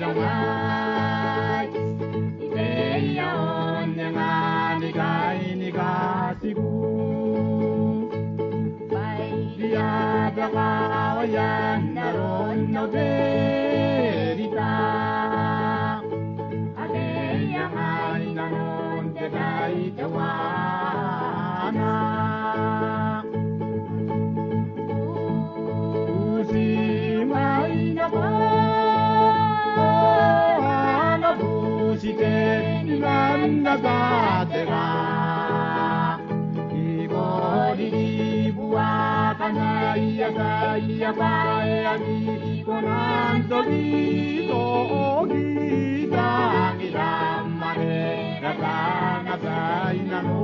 girongai Ideia onye ngani gai ni gasigu Pai dia bakawayan naron no derita Adeya ngai nanon dedai tawana Nagadera Igori bua kanaya kaya kaya di konanto di togi dangiramare ragana kaina no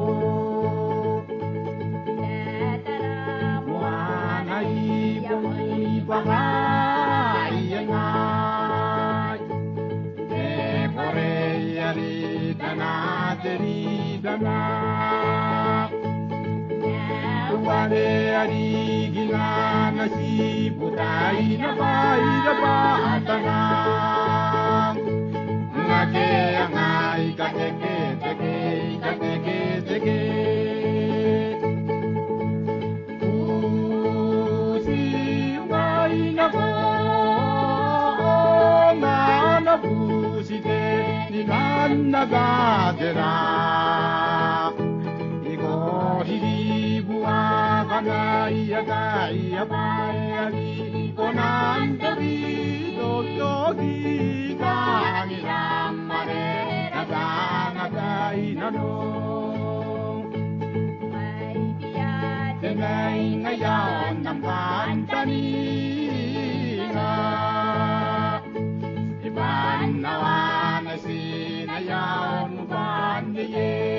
Muana iboi bahaya ngai Deporeari Dana Wane ari gina si budai na batana Ngake angai kateke Usi mai na ko na pusi de ni nagadera Kaya kaya bayagi konanta bido togi kami ramare natana kaina no Mai dia tenai ngayon nam kantani na Iban nawan sinayaw bandiye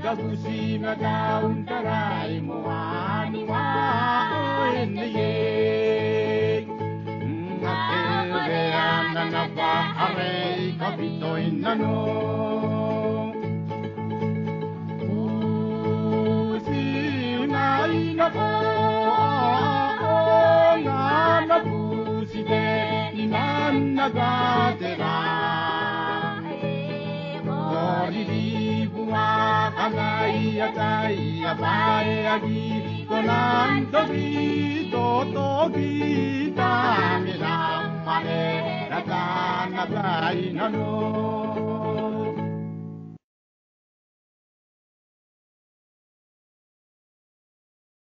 Gabusi magaun taray mo ani wain ye Nakerean na nabaharay kabitoy na no Usi nai na ko na nabusi de inan nagatera Kanaya kaya bayagi konanto bito togi tamiramane Natana kaina no